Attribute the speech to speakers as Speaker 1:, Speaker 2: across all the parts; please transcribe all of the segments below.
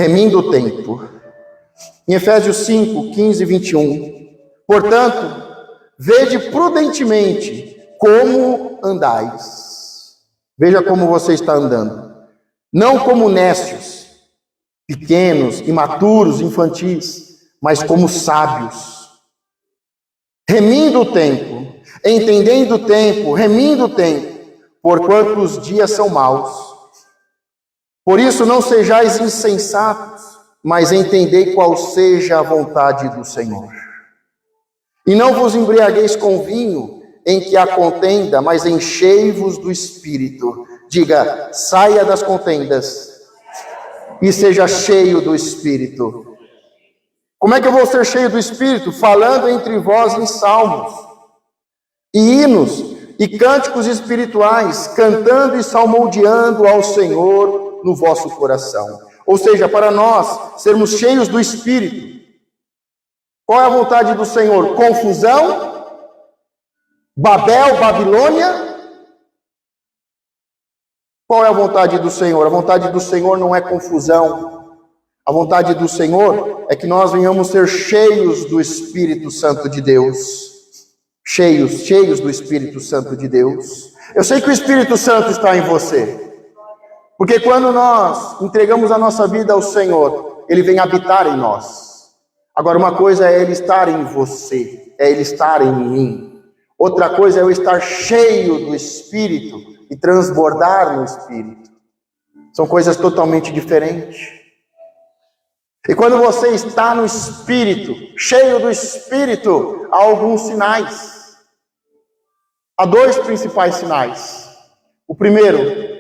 Speaker 1: remindo o tempo. Em Efésios 5, 15 e 21. Portanto, vede prudentemente como andais. Veja como você está andando. Não como necios, pequenos, imaturos, infantis, mas como sábios. Remindo o tempo, entendendo o tempo, remindo o tempo, porquanto os dias são maus. Por isso não sejais insensatos, mas entendei qual seja a vontade do Senhor. E não vos embriagueis com vinho, em que há contenda, mas enchei-vos do Espírito. Diga, saia das contendas e seja cheio do Espírito. Como é que eu vou ser cheio do Espírito? Falando entre vós em salmos, e hinos, e cânticos espirituais, cantando e salmodiando ao Senhor no vosso coração. Ou seja, para nós sermos cheios do Espírito. Qual é a vontade do Senhor? Confusão? Babel, Babilônia? Qual é a vontade do Senhor? A vontade do Senhor não é confusão. A vontade do Senhor é que nós venhamos ser cheios do Espírito Santo de Deus. Cheios do Espírito Santo de Deus. Eu sei que o Espírito Santo está em você. Porque quando nós entregamos a nossa vida ao Senhor, Ele vem habitar em nós. Agora, uma coisa é Ele estar em você, é Ele estar em mim. Outra coisa é eu estar cheio do Espírito e transbordar no Espírito. São coisas totalmente diferentes. E quando você está no Espírito, cheio do Espírito, há alguns sinais. Há dois principais sinais. O primeiro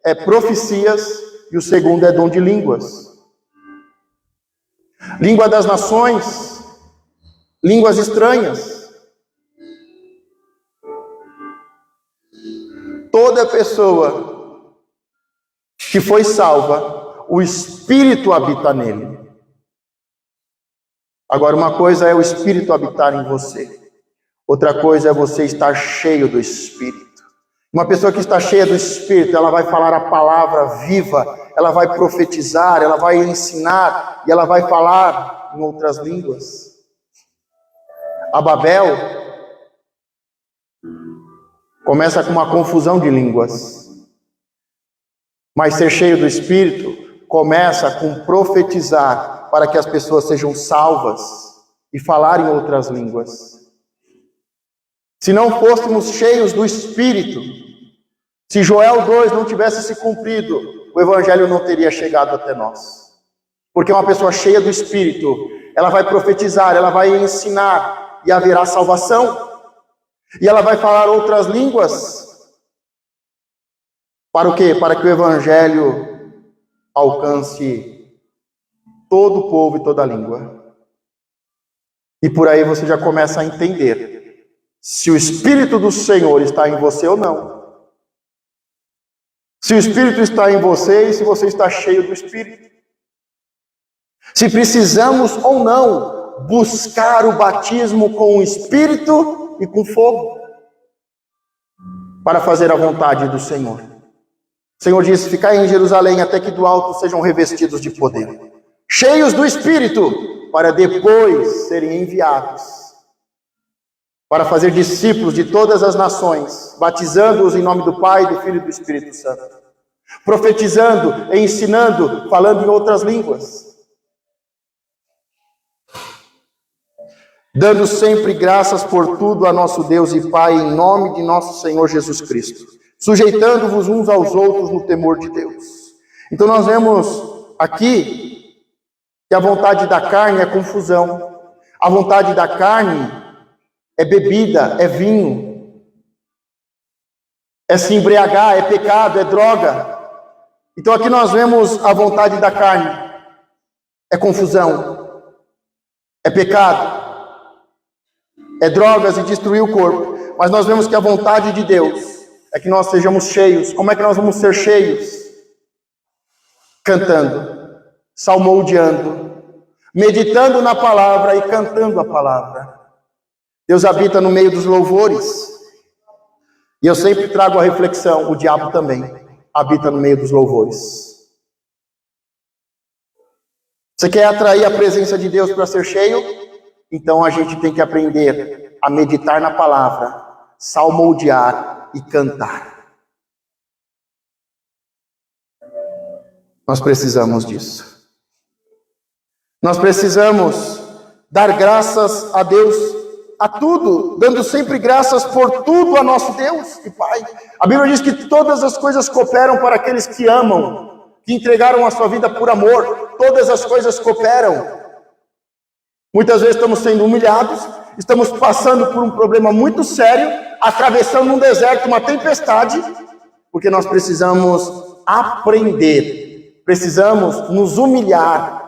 Speaker 1: é profecias e o segundo é dom de línguas. Língua das nações, línguas estranhas. Toda pessoa que foi salva, o Espírito habita nele. Agora, uma coisa é o Espírito habitar em você. Outra coisa é você estar cheio do Espírito. Uma pessoa que está cheia do Espírito, ela vai falar a palavra viva, ela vai profetizar, ela vai ensinar e ela vai falar em outras línguas. A Babel começa com uma confusão de línguas, mas ser cheio do Espírito começa com profetizar para que as pessoas sejam salvas e falar em outras línguas. Se não fôssemos cheios do Espírito, se Joel 2 não tivesse se cumprido, o Evangelho não teria chegado até nós. Porque uma pessoa cheia do Espírito, ela vai profetizar, ela vai ensinar e haverá salvação. E ela vai falar outras línguas. Para o quê? Para que o Evangelho alcance todo o povo e toda a língua. E por aí você já começa a entender se o Espírito do Senhor está em você ou não. Se o Espírito está em você e se você está cheio do Espírito. Se precisamos ou não buscar o batismo com o Espírito e com fogo para fazer a vontade do Senhor. O Senhor disse: ficai em Jerusalém até que do alto sejam revestidos de poder, cheios do Espírito, para depois serem enviados para fazer discípulos de todas as nações, batizando-os em nome do Pai, do Filho e do Espírito Santo, profetizando, ensinando, falando em outras línguas, dando sempre graças por tudo a nosso Deus e Pai, em nome de nosso Senhor Jesus Cristo, sujeitando-vos uns aos outros no temor de Deus. Então nós vemos aqui que a vontade da carne é confusão, a vontade da carne é bebida, é vinho, é se embriagar, é pecado, é droga. Então aqui nós vemos a vontade da carne, é confusão, é pecado, é drogas e destruir o corpo. Mas nós vemos que a vontade de Deus é que nós sejamos cheios. Como é que nós vamos ser cheios? Cantando, salmodiando, meditando na palavra e cantando a palavra. Deus habita no meio dos louvores. E eu sempre trago a reflexão, o diabo também habita no meio dos louvores. Você quer atrair a presença de Deus para ser cheio? Então a gente tem que aprender a meditar na palavra, salmodiar e cantar. Nós precisamos disso. Nós precisamos dar graças a Deus a tudo, dando sempre graças por tudo a nosso Deus e Pai. A Bíblia diz que todas as coisas cooperam para aqueles que amam, que entregaram a sua vida por amor. Todas as coisas cooperam. Muitas vezes estamos sendo humilhados, estamos passando por um problema muito sério, atravessando um deserto, uma tempestade, porque nós precisamos aprender, precisamos nos humilhar.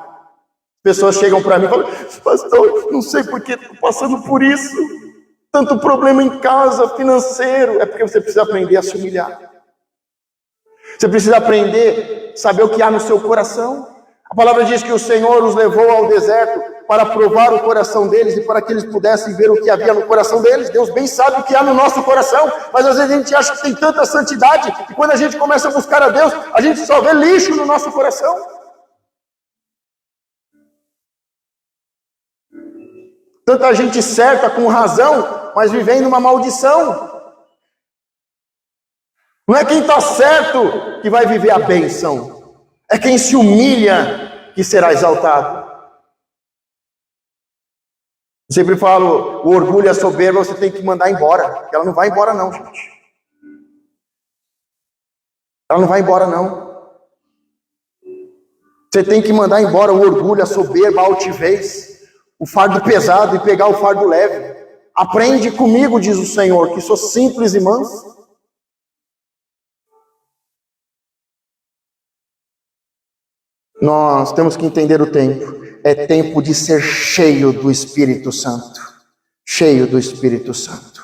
Speaker 1: Pessoas chegam para mim e falam: pastor, não sei por que estou passando por isso, tanto problema em casa, financeiro. É porque você precisa aprender a se humilhar. Você precisa aprender a saber o que há no seu coração. A palavra diz que o Senhor os levou ao deserto para provar o coração deles e para que eles pudessem ver o que havia no coração deles. Deus bem sabe o que há no nosso coração, mas às vezes a gente acha que tem tanta santidade, e quando a gente começa a buscar a Deus, a gente só vê lixo no nosso coração. Tanta gente certa, com razão, mas vivendo uma maldição. Não é quem está certo que vai viver a bênção, é quem se humilha que será exaltado. Eu sempre falo, o orgulho e a soberba você tem que mandar embora, porque ela não vai embora não, gente. Ela não vai embora não. Você tem que mandar embora o orgulho, a soberba, a altivez, o fardo pesado e pegar o fardo leve. Aprende comigo, diz o Senhor, que sou simples e manso. Nós temos que entender o tempo. É tempo de ser cheio do Espírito Santo. Cheio do Espírito Santo.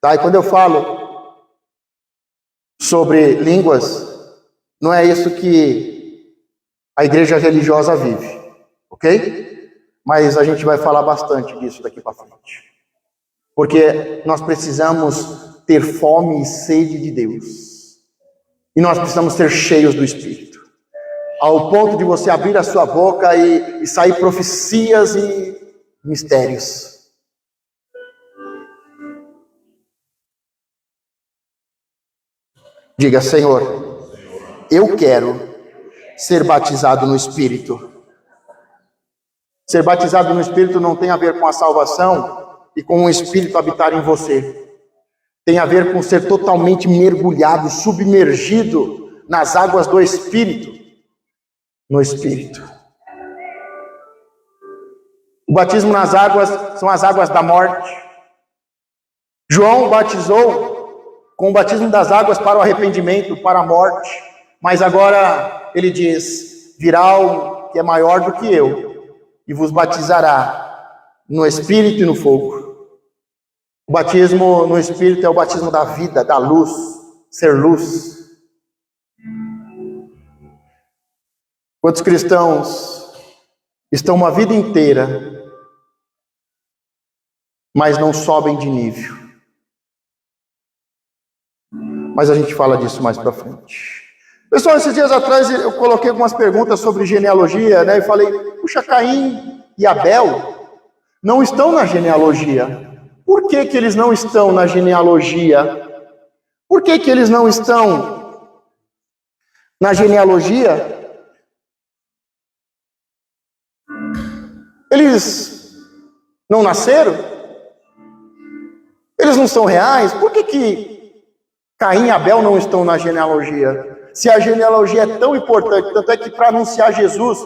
Speaker 1: Tá? E quando eu falo sobre línguas, não é isso que a igreja religiosa vive. Ok? Mas a gente vai falar bastante disso daqui para frente. Porque nós precisamos ter fome e sede de Deus. E nós precisamos ser cheios do Espírito. Ao ponto de você abrir a sua boca e sair profecias e mistérios. Diga: Senhor, eu quero ser batizado no Espírito. Ser batizado no Espírito não tem a ver com a salvação e com o Espírito habitar em você. Tem a ver com ser totalmente mergulhado, submergido nas águas do Espírito. No Espírito. O batismo nas águas são as águas da morte. João batizou com o batismo das águas para o arrependimento, para a morte. Mas agora ele diz: virá um que é maior do que eu e vos batizará no Espírito e no fogo. O batismo no Espírito é o batismo da vida, da luz, ser luz. Quantos cristãos estão uma vida inteira, mas não sobem de nível? Mas a gente fala disso mais para frente. Pessoal, esses dias atrás eu coloquei algumas perguntas sobre genealogia, né? E falei: puxa, Caim e Abel não estão na genealogia. Por que que eles não estão na genealogia? Por que que eles não estão na genealogia? Eles não nasceram? Eles não são reais? Por que que Caim e Abel não estão na genealogia? Se a genealogia é tão importante, tanto é que para anunciar Jesus,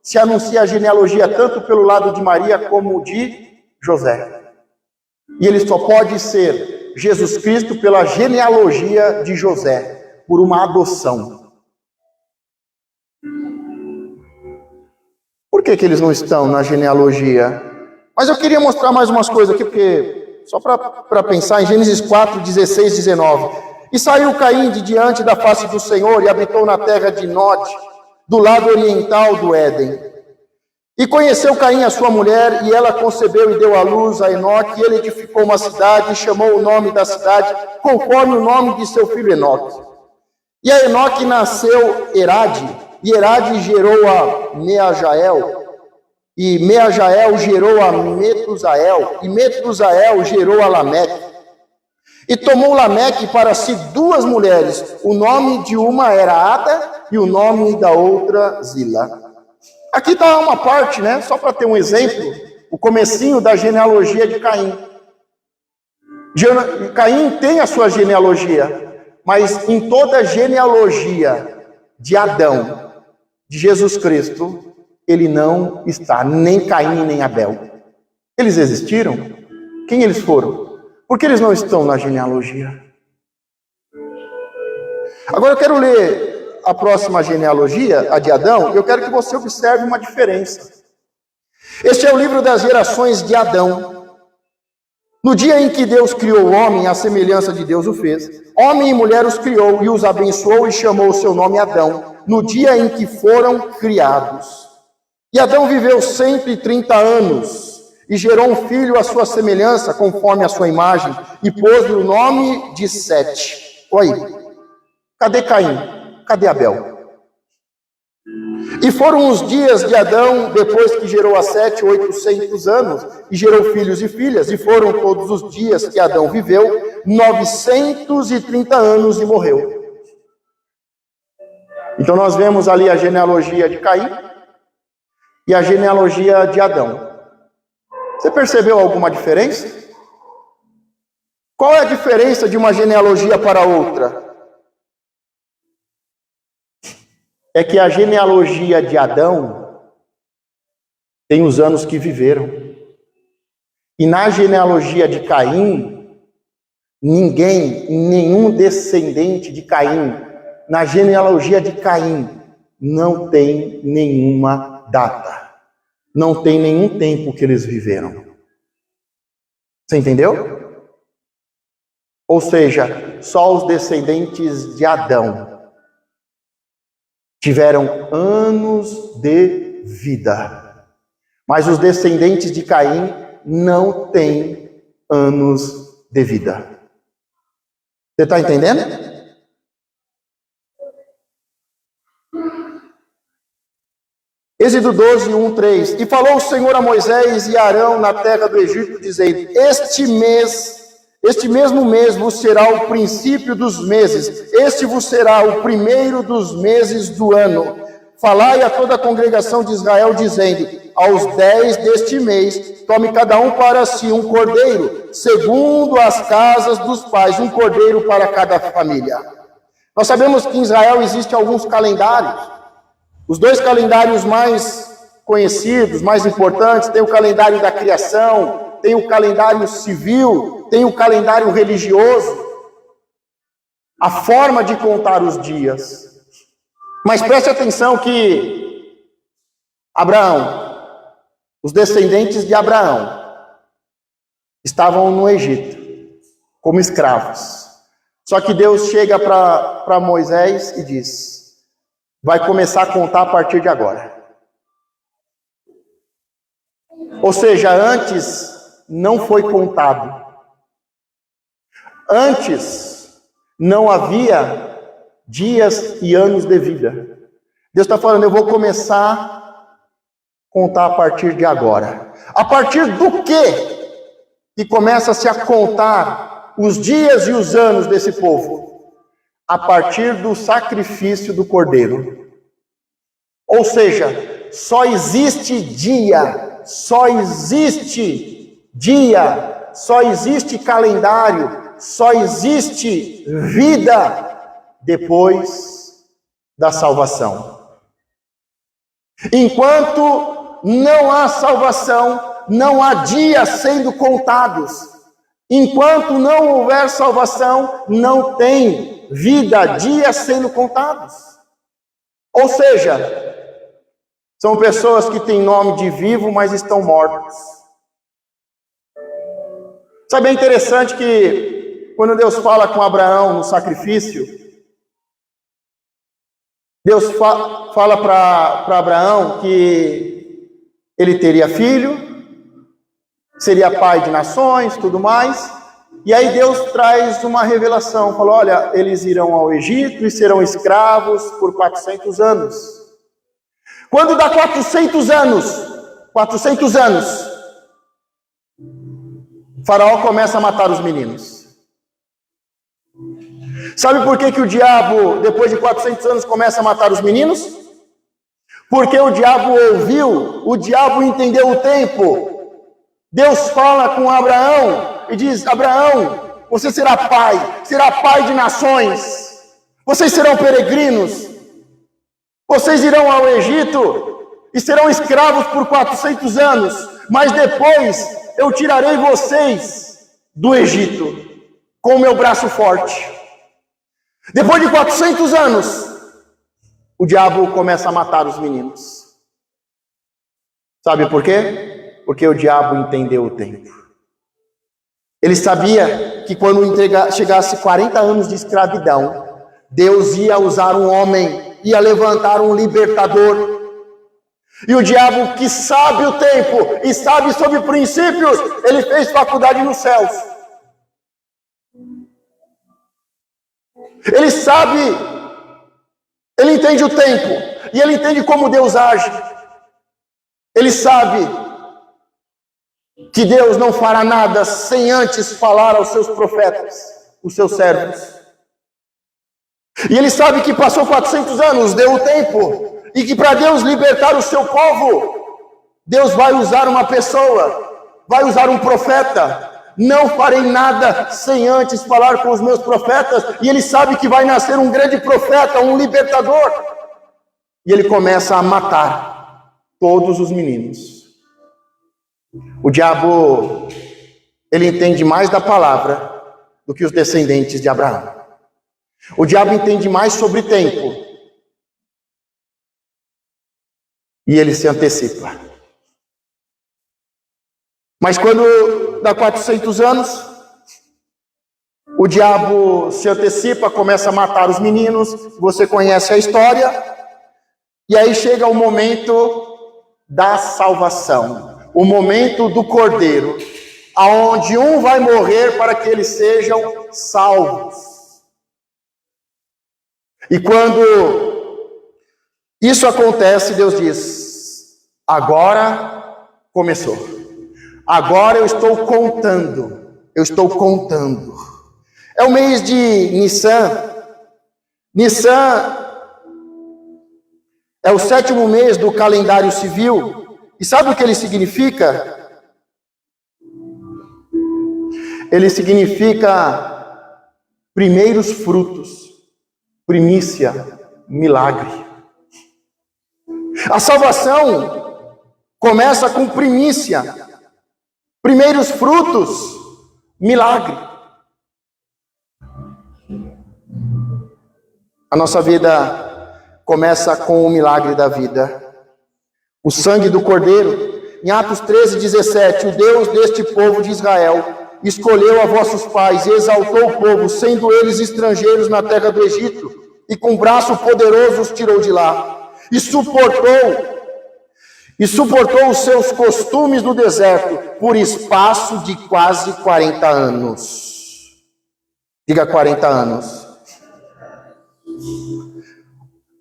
Speaker 1: se anuncia a genealogia tanto pelo lado de Maria como de José. E ele só pode ser Jesus Cristo pela genealogia de José, por uma adoção. Por que que eles não estão na genealogia? Mas eu queria mostrar mais umas coisas aqui, porque só para pensar em Gênesis 4, 16, 19. E saiu Caim de diante da face do Senhor e habitou na terra de Nod, do lado oriental do Éden. E conheceu Caim a sua mulher, e ela concebeu e deu à luz a Enoque, e ele edificou uma cidade e chamou o nome da cidade conforme o nome de seu filho Enoque. E a Enoque nasceu Erade, e Erade gerou a Meajael, E Meajael gerou a Metusael, e Metusael gerou a Lameque. E tomou Lameque para si 2 mulheres, o nome de uma era Ada, e o nome da outra Zila. Aqui está uma parte, né, só para ter um exemplo, o comecinho da genealogia de Caim. Caim tem a sua genealogia, mas em toda a genealogia de Adão, de Jesus Cristo, ele não está, nem Caim nem Abel. Eles existiram? Quem eles foram? Por que eles não estão na genealogia? Agora eu quero ler a próxima genealogia, a de Adão, e eu quero que você observe uma diferença. Este é o livro das gerações de Adão. No dia em que Deus criou o homem, à semelhança de Deus o fez, homem e mulher os criou e os abençoou e chamou o seu nome Adão, no dia em que foram criados. E Adão viveu 130 anos e gerou um filho à sua semelhança, conforme a sua imagem, e pôs-lhe o nome de Sete. Olha aí, cadê Caim? Cadê Abel? E foram os dias de Adão, depois que gerou a Sete, 800 anos, e gerou filhos e filhas, e foram todos os dias que Adão viveu, 930 anos e morreu. Então nós vemos ali a genealogia de Caim e a genealogia de Adão. Você percebeu alguma diferença? Qual é a diferença de uma genealogia para outra? É que a genealogia de Adão tem os anos que viveram. E na genealogia de Caim, nenhum descendente de Caim, na genealogia de Caim, não tem nenhuma data. Não tem nenhum tempo que eles viveram. Você entendeu? Ou seja, só os descendentes de Adão tiveram anos de vida. Mas os descendentes de Caim não têm anos de vida. Você está entendendo? Êxodo 12, 1, 3. E falou o Senhor a Moisés e a Arão na terra do Egito, dizendo: Este mesmo mês vos será o princípio dos meses, este vos será o primeiro dos meses do ano. Falai a toda a congregação de Israel, dizendo: aos 10 deste mês, tome cada um para si um cordeiro, segundo as casas dos pais, um cordeiro para cada família. Nós sabemos que em Israel existem alguns calendários. Os 2 calendários mais conhecidos, mais importantes, tem o calendário da criação, tem o calendário civil, tem o calendário religioso, a forma de contar os dias. Mas preste atenção que Abraão, os descendentes de Abraão, estavam no Egito, como escravos. Só que Deus chega para Moisés e diz: vai começar a contar a partir de agora. Ou seja, antes não foi contado. Antes não havia dias e anos de vida. Deus está falando: eu vou começar a contar a partir de agora. A partir do quê? Que começa-se a contar os dias e os anos desse povo? A partir do sacrifício do cordeiro. Ou seja, só existe dia, só existe calendário, só existe vida depois da salvação. Enquanto não há salvação, não há dias sendo contados. Enquanto não houver salvação, não tem vida, dias sendo contados. Ou seja, são pessoas que têm nome de vivo, mas estão mortos. Sabe, é interessante que quando Deus fala com Abraão no sacrifício, Deus fala para Abraão que ele teria filho, seria pai de nações, tudo mais. E aí Deus traz uma revelação, falou: olha, eles irão ao Egito e serão escravos por 400 anos. Quando dá 400 anos, 400 anos, Faraó começa a matar os meninos. Sabe por que o diabo, depois de 400 anos, começa a matar os meninos? Porque o diabo ouviu, o diabo entendeu o tempo. Deus fala com Abraão e diz: Abraão, você será pai de nações. Vocês serão peregrinos. Vocês irão ao Egito e serão escravos por 400 anos. Mas depois eu tirarei vocês do Egito com o meu braço forte. Depois de 400 anos, o diabo começa a matar os meninos. Sabe por quê? Porque o diabo entendeu o tempo. Ele sabia que quando chegasse 40 anos de escravidão, Deus ia usar um homem, ia levantar um libertador. E o diabo, que sabe o tempo e sabe sobre princípios, ele fez faculdade nos céus. Ele sabe, ele entende o tempo, e ele entende como Deus age. Ele sabe que Deus não fará nada sem antes falar aos seus profetas, os seus servos. E ele sabe que passou 400 anos, deu o tempo, e que para Deus libertar o seu povo, Deus vai usar uma pessoa, vai usar um profeta. Não farei nada sem antes falar com os meus profetas. E ele sabe que vai nascer um grande profeta, um libertador. E ele começa a matar todos os meninos. O diabo, ele entende mais da palavra do que os descendentes de Abraão. O diabo entende mais sobre tempo. E ele se antecipa. Mas quando dá 400 anos, o diabo se antecipa, começa a matar os meninos. Você conhece a história. E aí chega o momento da salvação. O momento do cordeiro. Aonde um vai morrer para que eles sejam salvos. E quando isso acontece, Deus diz: agora começou. Agora eu estou contando. É o mês de Nissan. Nissan é o 7º mês do calendário civil. E sabe o que ele significa? Ele significa primeiros frutos, primícia, milagre. A salvação começa com primícia, primeiros frutos, milagre. A nossa vida começa com o milagre da vida. O sangue do Cordeiro. Em Atos 13:17, o Deus deste povo de Israel escolheu a vossos pais e exaltou o povo, sendo eles estrangeiros na terra do Egito, e com braço poderoso os tirou de lá, e suportou os seus costumes no deserto por espaço de quase 40 anos. Diga 40 anos.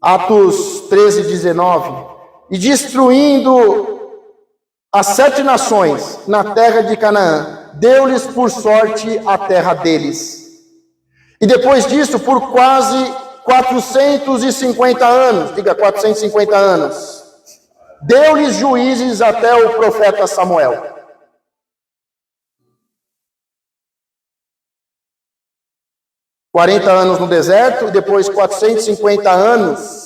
Speaker 1: Atos 13:19. E destruindo as 7 nações na terra de Canaã, deu-lhes por sorte a terra deles. E depois disso, por quase 450 anos, diga 450 anos, deu-lhes juízes até o profeta Samuel. $40 anos no deserto, depois 450 anos.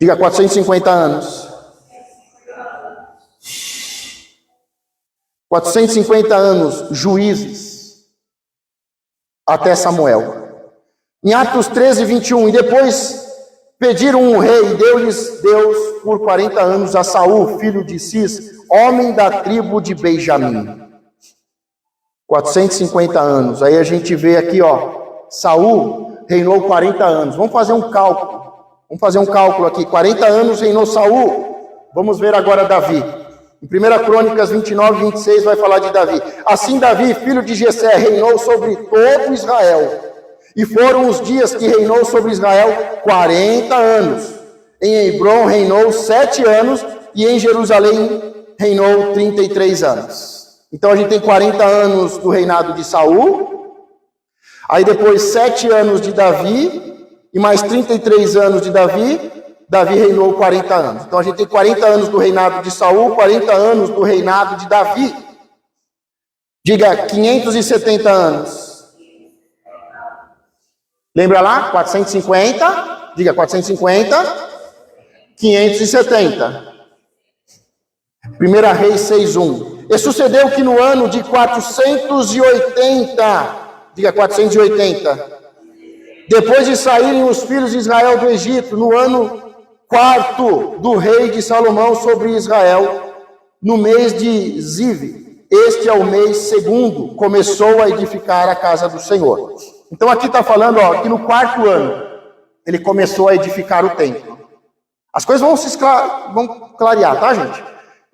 Speaker 1: Diga 450 anos. 450 anos, juízes, até Samuel. Em Atos 13:21, e depois pediram um rei, e deu-lhes Deus por 40 anos a Saul, filho de Cis, homem da tribo de Benjamim. 450 anos. Aí a gente vê aqui, Saul reinou 40 anos. Vamos fazer um cálculo aqui. 40 anos reinou Saul. Vamos ver agora Davi. Em 1 Crônicas 29:26 vai falar de Davi. Assim Davi, filho de Jessé, reinou sobre todo Israel. E foram os dias que reinou sobre Israel 40 anos. Em Hebrom reinou 7 anos, e em Jerusalém reinou 33 anos. Então a gente tem 40 anos do reinado de Saul, aí depois 7 anos de Davi, e mais 33 anos de Davi. Davi reinou 40 anos. Então a gente tem 40 anos do reinado de Saul, 40 anos do reinado de Davi. Diga, 570 anos. Lembra lá? 450. Diga, 450. 570. 1 Reis 6:1. E sucedeu que no ano de 480, diga 480, depois de saírem os filhos de Israel do Egito, no ano 4º do rei de Salomão sobre Israel, no mês de Ziv, este é o mês 2º, começou a edificar a casa do Senhor. Então aqui está falando que no 4º ano, ele começou a edificar o templo. As coisas vão clarear, tá, gente?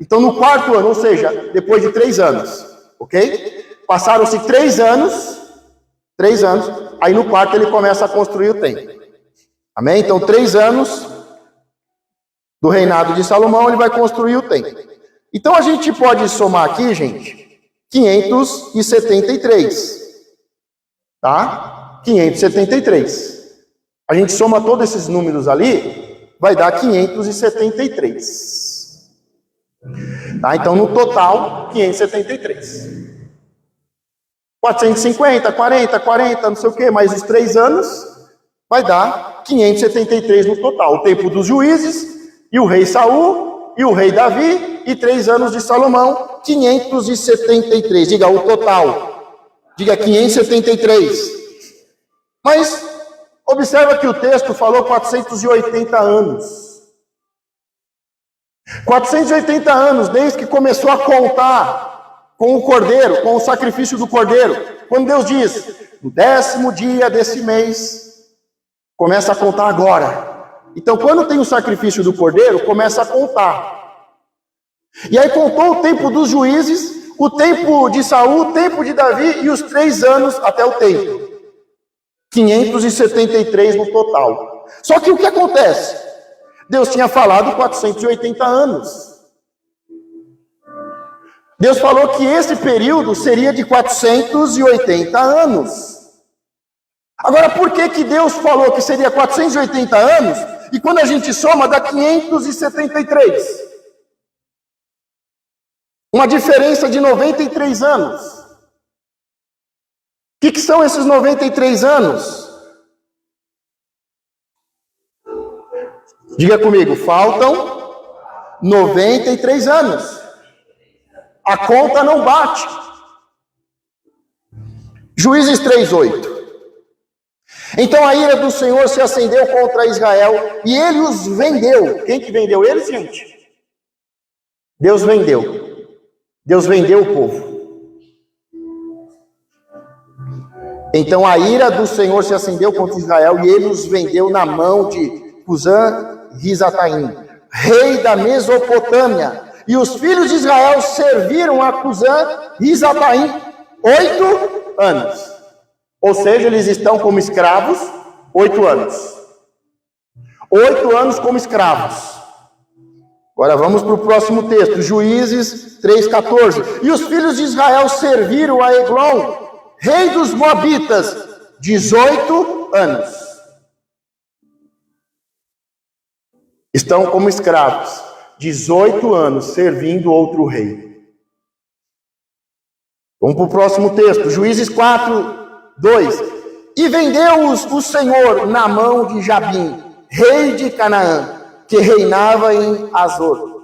Speaker 1: Então no 4º ano, ou seja, depois de 3 anos, ok? Passaram-se 3 anos, aí no 4º ele começa a construir o templo. Amém? Então 3 anos do reinado de Salomão, ele vai construir o templo. Então a gente pode somar aqui, gente, 573. Tá? 573. A gente soma todos esses números ali, vai dar 573. Tá? Então no total, 573. 450, 40, não sei o que, mais os 3 anos, vai dar 573 no total. O tempo dos juízes, e o rei Saul, e o rei Davi, e 3 anos de Salomão, 573. Diga o total. Diga 573. Mas observa que o texto falou 480 anos. 480 anos, desde que começou a contar com o cordeiro, com o sacrifício do cordeiro. Quando Deus diz, no 10º dia desse mês, começa a contar agora. Então, quando tem o sacrifício do cordeiro, começa a contar. E aí contou o tempo dos juízes, o tempo de Saul, o tempo de Davi e os 3 anos até o templo. 573 no total. Só que o que acontece? Deus tinha falado 480 anos. Deus falou que esse período seria de 480 anos. Agora, por que Deus falou que seria 480 anos? E quando a gente soma, dá 573. Uma diferença de 93 anos. O que são esses 93 anos? Diga comigo, faltam 93 anos. A conta não bate. Juízes 3:8. Então a ira do Senhor se acendeu contra Israel e ele os vendeu. Quem que vendeu eles, gente? Deus vendeu. Deus vendeu o povo. Então a ira do Senhor se acendeu contra Israel e ele os vendeu na mão de Cusã-Risataim, rei da Mesopotâmia. E os filhos de Israel serviram a Cusã-Risataim 8 anos. Ou seja, eles estão como escravos 8 anos. 8 anos como escravos. Agora vamos para o próximo texto, Juízes 3:14. E os filhos de Israel serviram a Eglon, rei dos Moabitas, 18 anos. Estão como escravos, 18 anos, servindo outro rei. Vamos para o próximo texto, Juízes 4:2. E vendeu-os o Senhor na mão de Jabim, rei de Canaã, que reinava em Azor.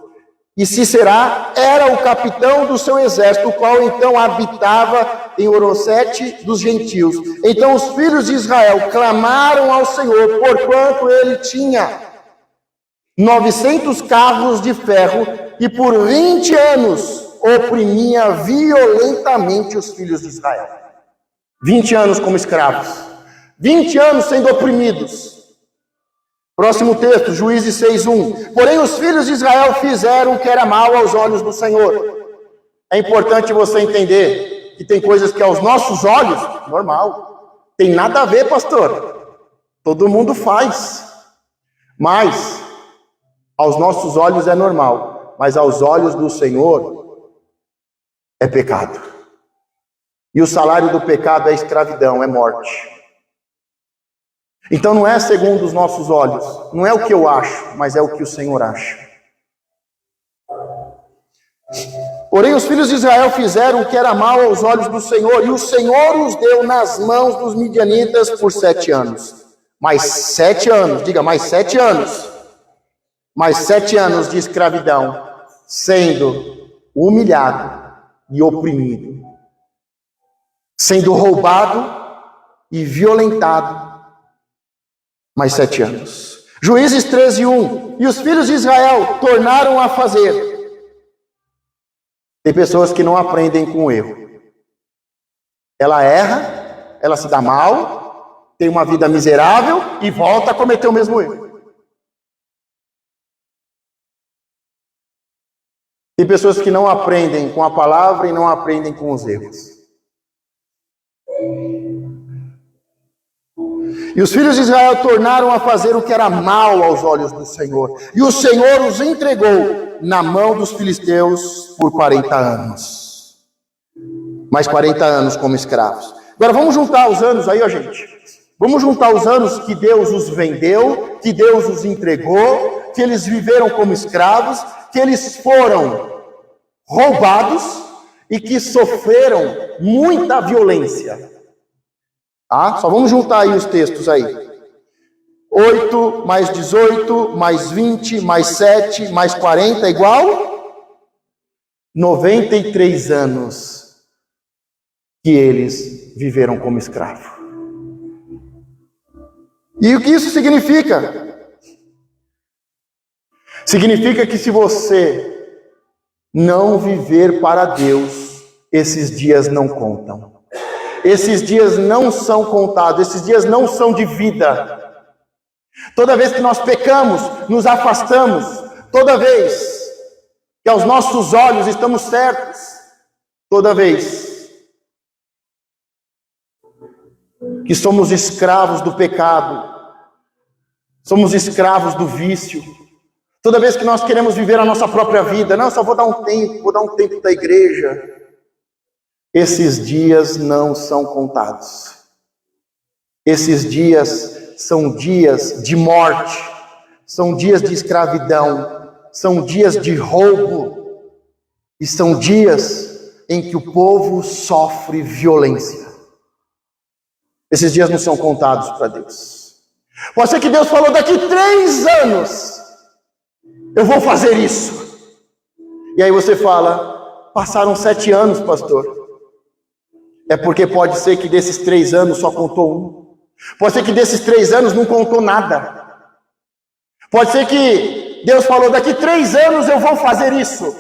Speaker 1: E Sisera era o capitão do seu exército, o qual então habitava em Orosete dos gentios. Então os filhos de Israel clamaram ao Senhor, porquanto ele tinha 900 carros de ferro, e por 20 anos oprimia violentamente os filhos de Israel. 20 anos como escravos. 20 anos sendo oprimidos. Próximo texto, Juízes 6:1. Porém, os filhos de Israel fizeram o que era mal aos olhos do Senhor. É importante você entender que tem coisas que aos nossos olhos, normal. Tem nada a ver, pastor. Todo mundo faz. Mas, aos nossos olhos é normal. mas aos olhos do Senhor é pecado. E o salário do pecado é escravidão, é morte. Então não é segundo os nossos olhos, não é o que eu acho, mas é o que o Senhor acha. Porém os filhos de Israel fizeram o que era mal aos olhos do Senhor, e o Senhor os deu nas mãos dos midianitas por 7 anos. Mais 7 anos, diga, mais 7 anos. Mais 7 anos de escravidão, sendo humilhado e oprimido, sendo roubado e violentado. Mais 7 anos. Juízes 13:1. E os filhos de Israel tornaram a fazer. Tem pessoas que não aprendem com o erro. Ela erra, ela se dá mal, tem uma vida miserável e volta a cometer o mesmo erro. Tem pessoas que não aprendem com a palavra e não aprendem com os erros. E os filhos de Israel tornaram a fazer o que era mal aos olhos do Senhor. E o Senhor os entregou na mão dos filisteus por 40 anos. Mais 40 anos como escravos. Agora vamos juntar os anos aí, ó gente. Vamos juntar os anos que Deus os vendeu, que Deus os entregou, que eles viveram como escravos, que eles foram roubados e que sofreram muita violência. Tá? Só vamos juntar aí os textos aí. 8 mais 18 mais 20 mais 7 mais 40 igual 93 anos que eles viveram como escravo. E o que isso significa? Significa que se você não viver para Deus, esses dias não contam. Esses dias não são contados, esses dias não são de vida. Toda vez que nós pecamos, nos afastamos, toda vez que aos nossos olhos estamos certos, toda vez que somos escravos do pecado, somos escravos do vício, toda vez que nós queremos viver a nossa própria vida, não, só vou dar um tempo da igreja, esses dias não são contados. Esses dias são dias de morte, são dias de escravidão, são dias de roubo, e são dias em que o povo sofre violência. Esses dias não são contados para Deus. Pode ser que Deus falou, daqui 3 anos eu vou fazer isso. E aí você fala, passaram 7 anos, pastor. É porque pode ser que desses 3 anos só contou 1. Pode ser que desses 3 anos não contou nada. Pode ser que Deus falou, daqui 3 anos eu vou fazer isso.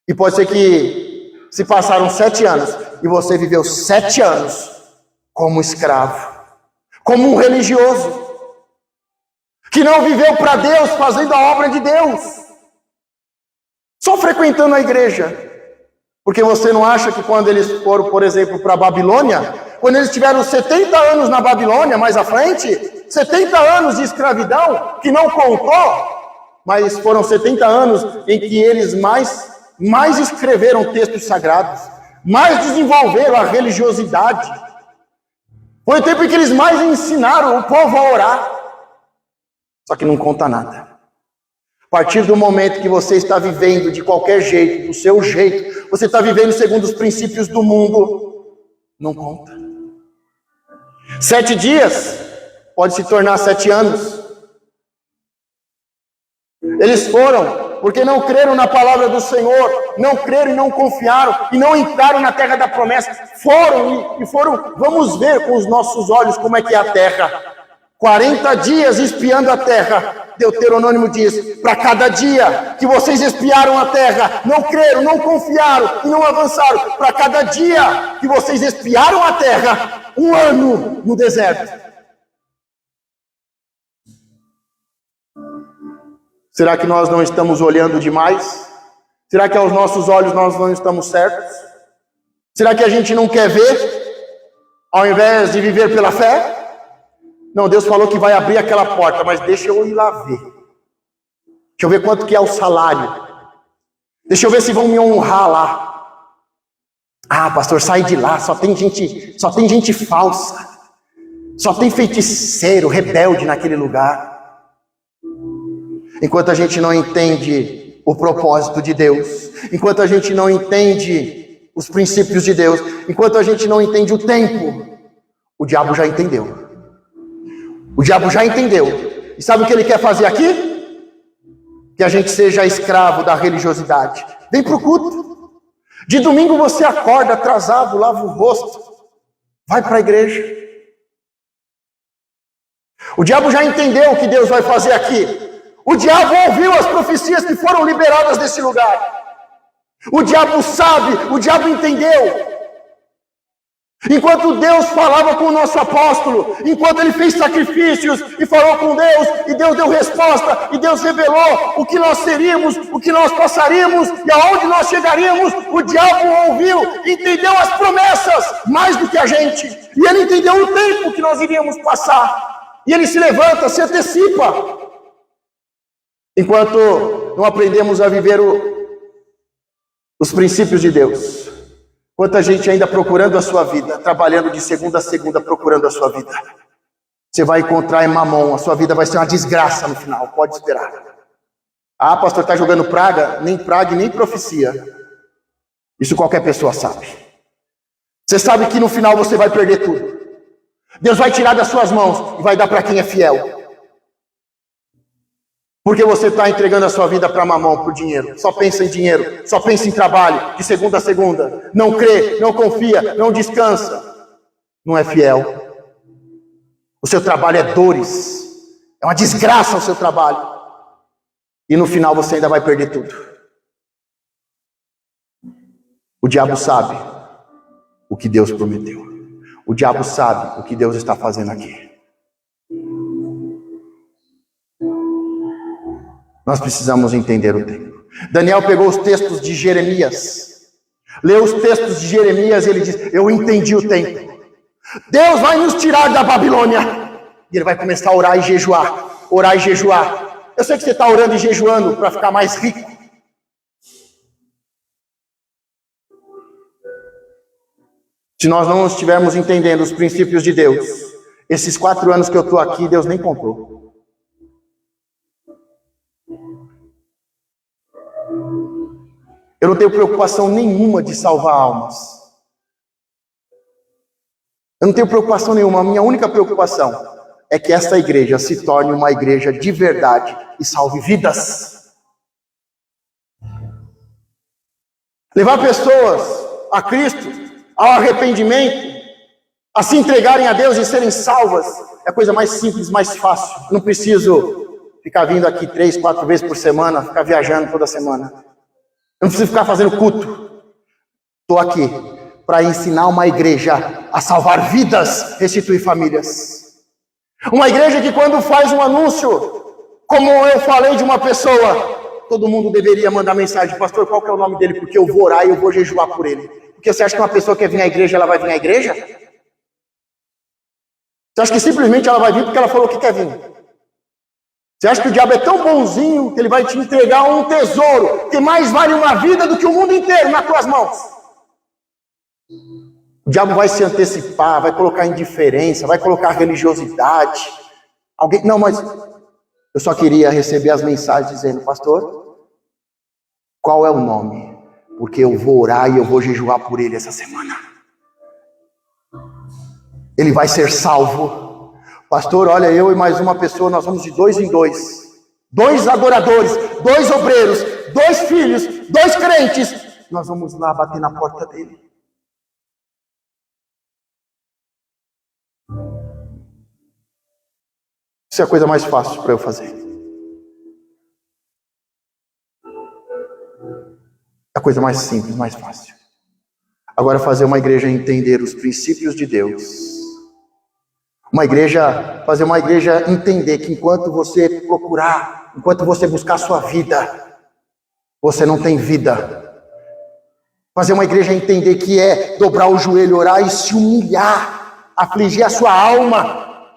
Speaker 1: E pode ser que se passaram 7 anos e você viveu 7 anos como escravo, como um religioso, que não viveu para Deus, fazendo a obra de Deus, só frequentando a igreja. Porque você não acha que quando eles foram, por exemplo, para a Babilônia, quando eles tiveram 70 anos na Babilônia, mais à frente, 70 anos de escravidão, que não contou, mas foram 70 anos em que eles mais escreveram textos sagrados, mais desenvolveram a religiosidade. Foi o tempo em que eles mais ensinaram o povo a orar. Só que não conta nada. A partir do momento que você está vivendo de qualquer jeito, do seu jeito, você está vivendo segundo os princípios do mundo, não conta. 7 dias pode se tornar 7 anos. Eles foram porque não creram na palavra do Senhor, não creram e não confiaram, e não entraram na terra da promessa. Foram, vamos ver com os nossos olhos como é que é a terra. 40 dias espiando a terra. Deuteronômio diz, para cada dia que vocês espiaram a terra, não creram, não confiaram e não avançaram, para cada dia que vocês espiaram a terra, 1 ano no deserto. Será que nós não estamos olhando demais? Será que aos nossos olhos nós não estamos certos? Será que a gente não quer ver, ao invés de viver pela fé? Não, Deus falou que vai abrir aquela porta, mas deixa eu ir lá ver. Deixa eu ver quanto que é o salário. Deixa eu ver se vão me honrar lá. Ah, pastor, sai de lá, só tem gente falsa. Só tem feiticeiro, rebelde naquele lugar. Enquanto a gente não entende o propósito de Deus, enquanto a gente não entende os princípios de Deus, enquanto a gente não entende o tempo, o diabo já entendeu. O diabo já entendeu. E sabe o que ele quer fazer aqui? Que a gente seja escravo da religiosidade. Vem para o culto. De domingo você acorda atrasado, lava o rosto, vai para a igreja. O diabo já entendeu o que Deus vai fazer aqui. O diabo ouviu as profecias que foram liberadas desse lugar. O diabo sabe, o diabo entendeu. Enquanto Deus falava com o nosso apóstolo, enquanto ele fez sacrifícios e falou com Deus, e Deus deu resposta, e Deus revelou o que nós seríamos, o que nós passaríamos e aonde nós chegaríamos, o diabo ouviu, entendeu as promessas mais do que a gente, e ele entendeu o tempo que nós iríamos passar, e ele se levanta, se antecipa. Enquanto não aprendemos a viver os princípios de Deus, quanta gente ainda procurando a sua vida, trabalhando de segunda a segunda, procurando a sua vida. Você vai encontrar em mamão, a sua vida vai ser uma desgraça no final, pode esperar. Ah, pastor, está jogando praga? Nem praga e nem profecia. Isso qualquer pessoa sabe. Você sabe que no final você vai perder tudo. Deus vai tirar das suas mãos e vai dar para quem é fiel. Porque você está entregando a sua vida para mamão, por dinheiro. Só pensa em dinheiro, só pensa em trabalho, de segunda a segunda. Não crê, não confia, não descansa. Não é fiel. O seu trabalho é dores. É uma desgraça o seu trabalho. E no final você ainda vai perder tudo. O diabo sabe o que Deus prometeu. O diabo sabe o que Deus está fazendo aqui. Nós precisamos entender o tempo. Daniel pegou os textos de Jeremias, leu os textos de Jeremias e ele diz: eu entendi o tempo. Deus vai nos tirar da Babilônia. E ele vai começar a orar e jejuar. Orar e jejuar. Eu sei que você está orando e jejuando para ficar mais rico. Se nós não estivermos entendendo os princípios de Deus, esses 4 anos que eu estou aqui, Deus nem contou. Eu não tenho preocupação nenhuma de salvar almas. Eu não tenho preocupação nenhuma. A minha única preocupação é que esta igreja se torne uma igreja de verdade e salve vidas. Levar pessoas a Cristo, ao arrependimento, a se entregarem a Deus e serem salvas, é a coisa mais simples, mais fácil. Eu não preciso ficar vindo aqui 3, 4 vezes por semana, ficar viajando toda semana. Eu não preciso ficar fazendo culto. Estou aqui para ensinar uma igreja a salvar vidas, restituir famílias. Uma igreja que quando faz um anúncio, como eu falei de uma pessoa, todo mundo deveria mandar mensagem: pastor, qual que é o nome dele? Porque eu vou orar e eu vou jejuar por ele. Porque você acha que uma pessoa quer vir à igreja, ela vai vir à igreja? Você acha que simplesmente ela vai vir porque ela falou que quer vir? Você acha que o diabo é tão bonzinho que ele vai te entregar um tesouro que mais vale uma vida do que o mundo inteiro nas tuas mãos? O diabo vai se antecipar, vai colocar indiferença, vai colocar religiosidade. Não, mas eu só queria receber as mensagens dizendo: pastor, qual é o nome? Porque eu vou orar e eu vou jejuar por ele essa semana. Ele vai ser salvo. Pastor, olha, eu e mais uma pessoa, nós vamos de 2 em 2. 2 adoradores, 2 obreiros, 2 filhos, 2 crentes. Nós vamos lá bater na porta dele. Isso é a coisa mais fácil para eu fazer. É a coisa mais simples, mais fácil. Agora, fazer uma igreja entender os princípios de Deus. Fazer uma igreja entender que enquanto você procurar, enquanto você buscar a sua vida, você não tem vida. Fazer uma igreja entender que é dobrar o joelho, orar e se humilhar, afligir a sua alma.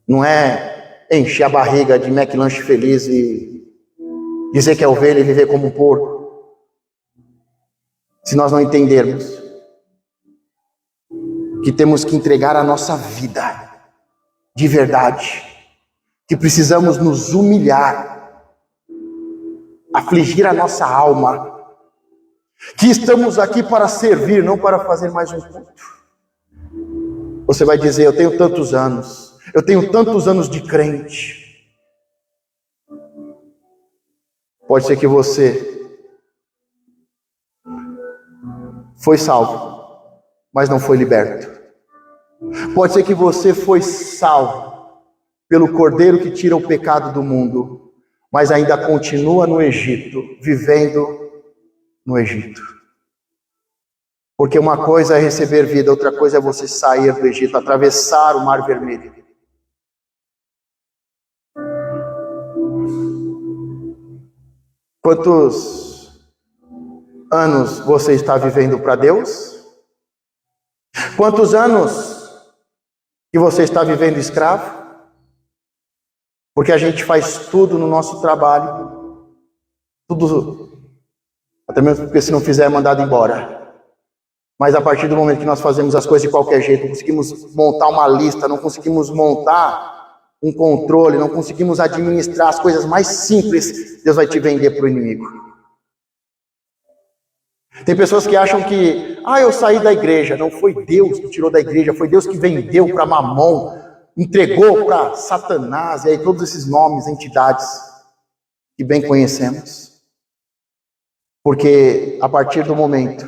Speaker 1: Não é encher a barriga de McLanche feliz e dizer que é ovelha e viver como um porco, se nós não entendermos que temos que entregar a nossa vida de verdade, que precisamos nos humilhar, afligir a nossa alma, que estamos aqui para servir, não para fazer mais um culto. Você vai dizer: eu tenho tantos anos de crente. Pode ser que você foi salvo, mas não foi liberto. Pode ser que você foi salvo pelo Cordeiro que tira o pecado do mundo, mas ainda continua no Egito, vivendo no Egito. Porque uma coisa é receber vida, outra coisa é você sair do Egito, atravessar o Mar Vermelho. Quantos anos você está vivendo para Deus? Quantos anos que você está vivendo escravo? Porque a gente faz tudo no nosso trabalho, tudo, até mesmo porque se não fizer é mandado embora. Mas a partir do momento que nós fazemos as coisas de qualquer jeito, não conseguimos montar uma lista, não conseguimos montar um controle, não conseguimos administrar as coisas mais simples, Deus vai te vender para o inimigo. Tem pessoas que acham que, eu saí da igreja. Não foi Deus que tirou da igreja, foi Deus que vendeu para Mamon, entregou para Satanás, e aí todos esses nomes, entidades que bem conhecemos. Porque a partir do momento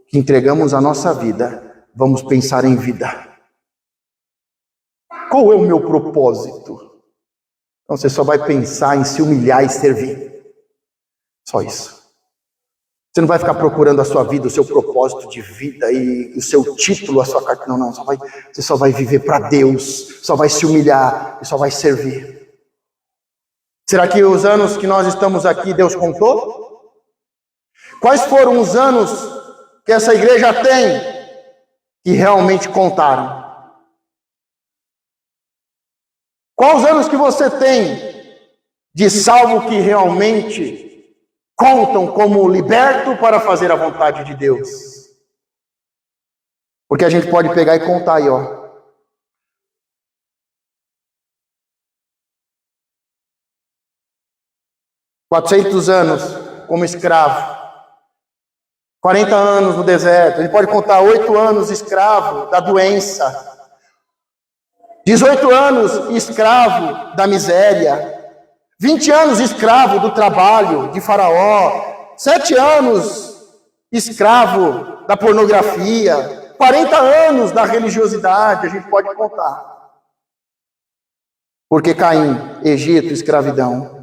Speaker 1: que entregamos a nossa vida, vamos pensar em vida. Qual é o meu propósito? Então você só vai pensar em se humilhar e servir. Só isso. Você não vai ficar procurando a sua vida, o seu propósito de vida e o seu título, a sua carta. Não. Você só vai viver para Deus, só vai se humilhar e só vai servir. Será que os anos que nós estamos aqui, Deus contou? Quais foram os anos que essa igreja tem que realmente contaram? Quais os anos que você tem de salvo que realmente contam como liberto para fazer a vontade de Deus? Porque a gente pode pegar e contar aí, 400 anos como escravo, 40 anos no deserto, a gente pode contar 8 anos escravo da doença, 18 anos escravo da miséria, 20 anos escravo do trabalho de Faraó, 7 anos escravo da pornografia, 40 anos da religiosidade, a gente pode contar. Porque Caim, Egito, escravidão.